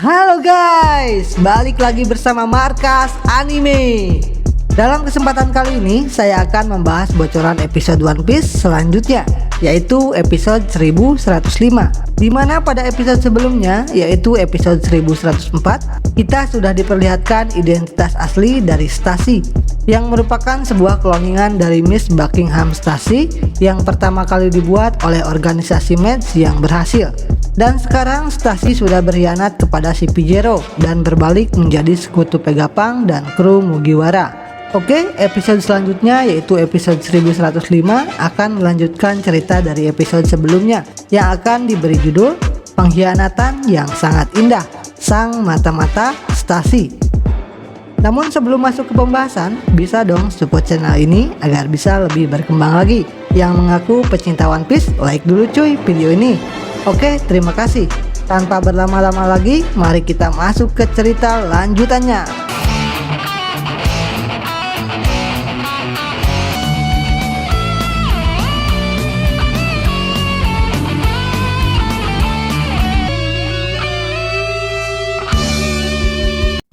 Halo guys, balik lagi bersama Markas Anime. Dalam kesempatan kali ini saya akan membahas bocoran episode One Piece selanjutnya, yaitu episode 1105. Dimana pada episode sebelumnya, yaitu episode 1104, kita sudah diperlihatkan identitas asli dari Stacy, yang merupakan sebuah kloningan dari Miss Buckingham Stacy yang pertama kali dibuat oleh organisasi Meds yang berhasil. Dan sekarang Stacy sudah berkhianat kepada si Pijero dan berbalik menjadi sekutu Vegapunk dan kru Mugiwara. Oke, episode selanjutnya yaitu episode 1105 akan melanjutkan cerita dari episode sebelumnya yang akan diberi judul Pengkhianatan yang Sangat Indah, Sang Mata-Mata Stacy. Namun sebelum masuk ke pembahasan, bisa dong support channel ini agar bisa lebih berkembang lagi. Yang mengaku pecinta One Piece, like dulu cuy video ini. Oke, terima kasih. Tanpa berlama-lama lagi, mari kita masuk ke cerita lanjutannya.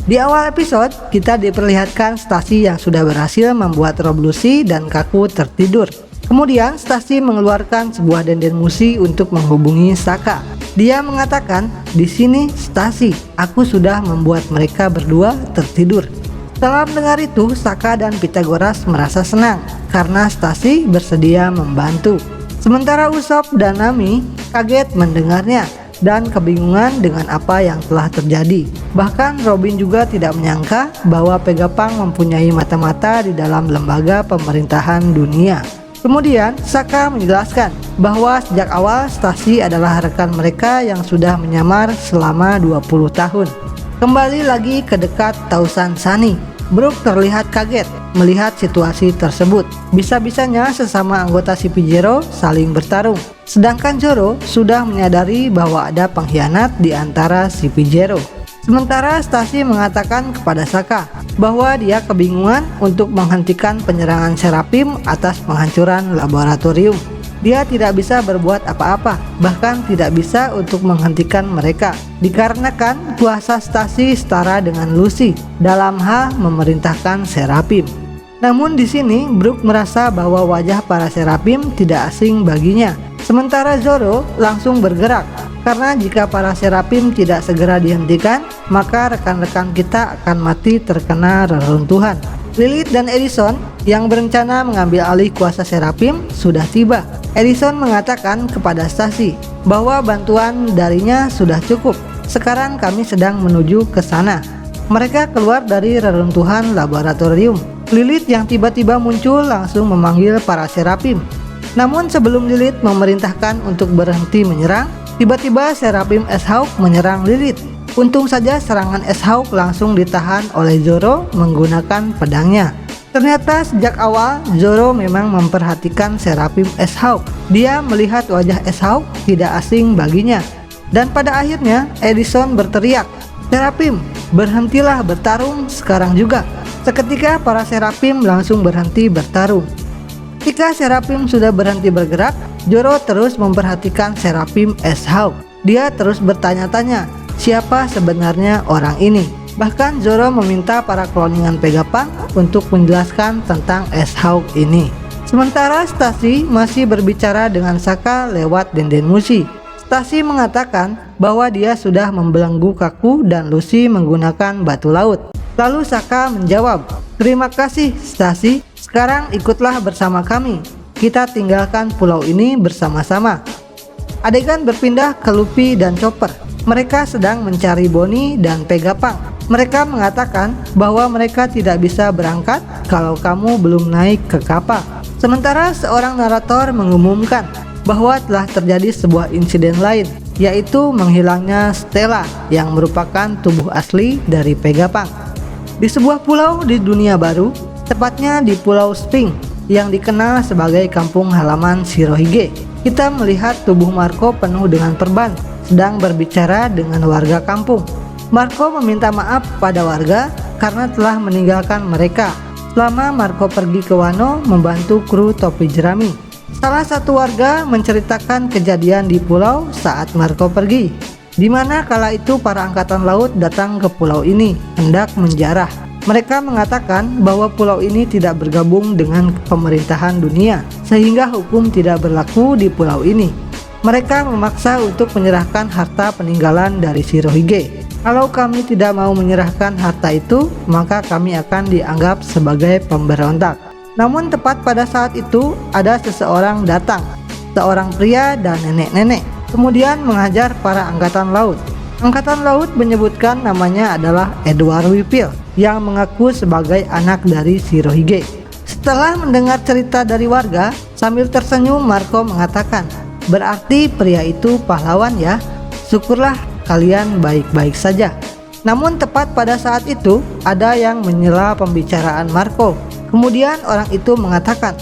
Di awal episode, kita diperlihatkan Stacy yang sudah berhasil membuat Rob Lucci dan Kaku tertidur. Kemudian Stacy mengeluarkan sebuah denden musi untuk menghubungi Sokka. Dia mengatakan, "Di sini Stacy, aku sudah membuat mereka berdua tertidur." Setelah mendengar itu, Sokka dan Pythagoras merasa senang karena Stacy bersedia membantu. Sementara Usopp dan Nami kaget mendengarnya dan kebingungan dengan apa yang telah terjadi. Bahkan Robin juga tidak menyangka bahwa Vegapunk mempunyai mata-mata di dalam lembaga pemerintahan dunia. Kemudian Sokka menjelaskan bahwa sejak awal Stacy adalah rekan mereka yang sudah menyamar selama 20 tahun. Kembali lagi ke dekat Tausan Sunny, Brook terlihat kaget melihat situasi tersebut. Bisa-bisanya sesama anggota si Pijero saling bertarung, sedangkan Zoro sudah menyadari bahwa ada pengkhianat di antara si Pijero. Sementara Stacy mengatakan kepada Sokka bahwa dia kebingungan untuk menghentikan penyerangan Seraphim atas penghancuran laboratorium. Dia tidak bisa berbuat apa-apa, bahkan tidak bisa untuk menghentikan mereka, dikarenakan kuasa Stacy setara dengan Lucy dalam hal memerintahkan Seraphim. Namun di sini Brook merasa bahwa wajah para Seraphim tidak asing baginya. Sementara Zoro langsung bergerak, karena jika para Seraphim tidak segera dihentikan, maka rekan-rekan kita akan mati terkena reruntuhan. Lilith dan Edison yang berencana mengambil alih kuasa Seraphim sudah tiba. Edison mengatakan kepada Stacy bahwa bantuan darinya sudah cukup. Sekarang kami sedang menuju ke sana. Mereka keluar dari reruntuhan laboratorium. Lilith yang tiba-tiba muncul langsung memanggil para Seraphim. Namun sebelum Lilith memerintahkan untuk berhenti menyerang, tiba-tiba Seraphim S-Hawk menyerang Lilith. Untung saja serangan S-Hawk langsung ditahan oleh Zoro menggunakan pedangnya. Ternyata sejak awal Zoro memang memperhatikan Seraphim S-Hawk. Dia melihat wajah S-Hawk tidak asing baginya. Dan pada akhirnya Edison berteriak, "Seraphim, berhentilah bertarung sekarang juga." Seketika para Seraphim langsung berhenti bertarung. Ketika Seraphim sudah berhenti bergerak, Zoro terus memperhatikan Seraphim S-Hawk. Dia terus bertanya-tanya, siapa sebenarnya orang ini? Bahkan Zoro meminta para kloningan Vegapunk untuk menjelaskan tentang S-Hawk ini. Sementara Stacy masih berbicara dengan Sokka lewat denden musi. Stacy mengatakan bahwa dia sudah membelenggu Kaku dan Lucy menggunakan batu laut. Lalu Sokka menjawab, "Terima kasih Stacy, sekarang ikutlah bersama kami. Kita tinggalkan pulau ini bersama-sama." Adegan berpindah ke Luffy dan Chopper. Mereka sedang mencari Bonnie dan Vegapunk. Mereka mengatakan bahwa mereka tidak bisa berangkat kalau kamu belum naik ke kapal. Sementara seorang narator mengumumkan bahwa telah terjadi sebuah insiden lain, yaitu menghilangnya Stella yang merupakan tubuh asli dari Vegapunk. Di sebuah pulau di dunia baru, tepatnya di Pulau Sphinx yang dikenal sebagai kampung halaman Shirohige, kita melihat tubuh Marco penuh dengan perban, sedang berbicara dengan warga kampung. Marco meminta maaf pada warga karena telah meninggalkan mereka selama Marco pergi ke Wano membantu kru topi jerami. Salah satu warga menceritakan kejadian di pulau saat Marco pergi. di mana kala itu para angkatan laut datang ke pulau ini hendak menjarah. Mereka mengatakan bahwa pulau ini tidak bergabung dengan pemerintahan dunia, sehingga hukum tidak berlaku di pulau ini. Mereka memaksa untuk menyerahkan harta peninggalan dari Shirohige. Kalau kami tidak mau menyerahkan harta itu, maka kami akan dianggap sebagai pemberontak. Namun tepat pada saat itu ada seseorang datang, seorang pria dan nenek-nenek, kemudian mengajar para angkatan laut. Angkatan laut menyebutkan namanya adalah Edward Whipple yang mengaku sebagai anak dari Shirohige. Setelah mendengar cerita dari warga, sambil tersenyum Marco mengatakan, "Berarti pria itu pahlawan ya? Syukurlah kalian baik-baik saja." Namun tepat pada saat itu ada yang menyela pembicaraan Marco. Kemudian orang itu mengatakan,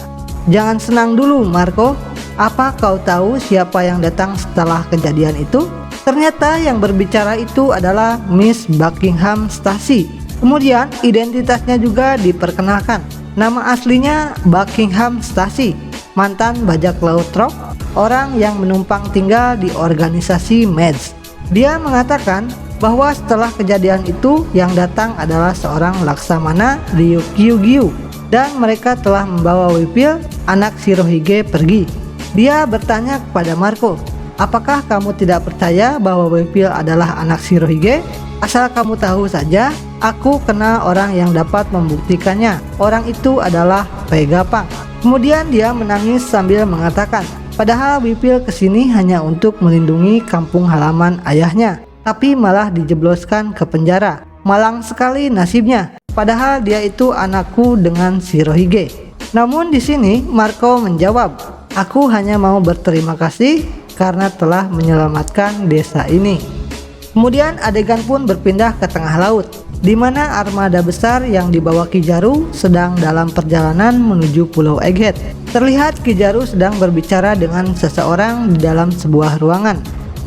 "Jangan senang dulu Marco. Apa kau tahu siapa yang datang setelah kejadian itu?" Ternyata yang berbicara itu adalah Miss Buckingham Stacey. Kemudian identitasnya juga diperkenalkan. Nama aslinya Buckingham Stacey, mantan bajak laut Rock, orang yang menumpang tinggal di organisasi MEDS. Dia mengatakan bahwa setelah kejadian itu yang datang adalah seorang laksamana Ryukyu dan mereka telah membawa Whipple, anak Shirohige, pergi. Dia bertanya kepada Marco, "Apakah kamu tidak percaya bahwa Whipple adalah anak Shirohige? Asal kamu tahu saja, aku kenal orang yang dapat membuktikannya. Orang itu adalah Vegapunk." Kemudian dia menangis sambil mengatakan, padahal Whipple kesini hanya untuk melindungi kampung halaman ayahnya, tapi malah dijebloskan ke penjara. Malang sekali nasibnya, padahal dia itu anakku dengan Shirohige. Namun di sini Marco menjawab, "Aku hanya mau berterima kasih karena telah menyelamatkan desa ini." Kemudian adegan pun berpindah ke tengah laut, di mana armada besar yang dibawa Kizaru sedang dalam perjalanan menuju Pulau Egghead. Terlihat Kizaru sedang berbicara dengan seseorang di dalam sebuah ruangan.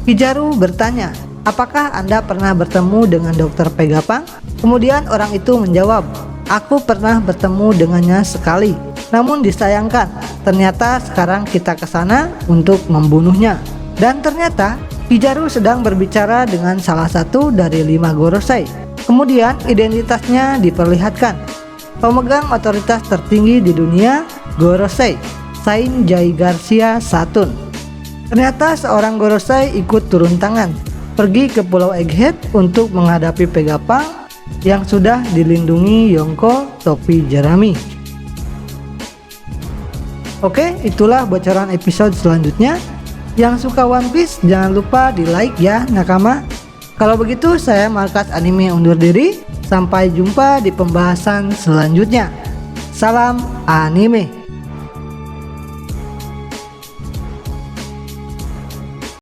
Kizaru bertanya, "Apakah Anda pernah bertemu dengan Dr. Vegapunk?" Kemudian orang itu menjawab, "Aku pernah bertemu dengannya sekali. Namun disayangkan, ternyata sekarang kita ke sana untuk membunuhnya." Dan ternyata Kizaru sedang berbicara dengan salah satu dari 5 Gorosei. Kemudian identitasnya diperlihatkan. Pemegang otoritas tertinggi di dunia, Gorosei, Saint Jai Garcia Satun. Ternyata seorang Gorosei ikut turun tangan, pergi ke Pulau Egghead untuk menghadapi Vegapunk yang sudah dilindungi Yonko topi jerami. Oke, itulah bocoran episode selanjutnya. Yang suka One Piece jangan lupa di like ya nakama. Kalau begitu saya Markas Anime undur diri. Sampai jumpa di pembahasan selanjutnya. Salam anime.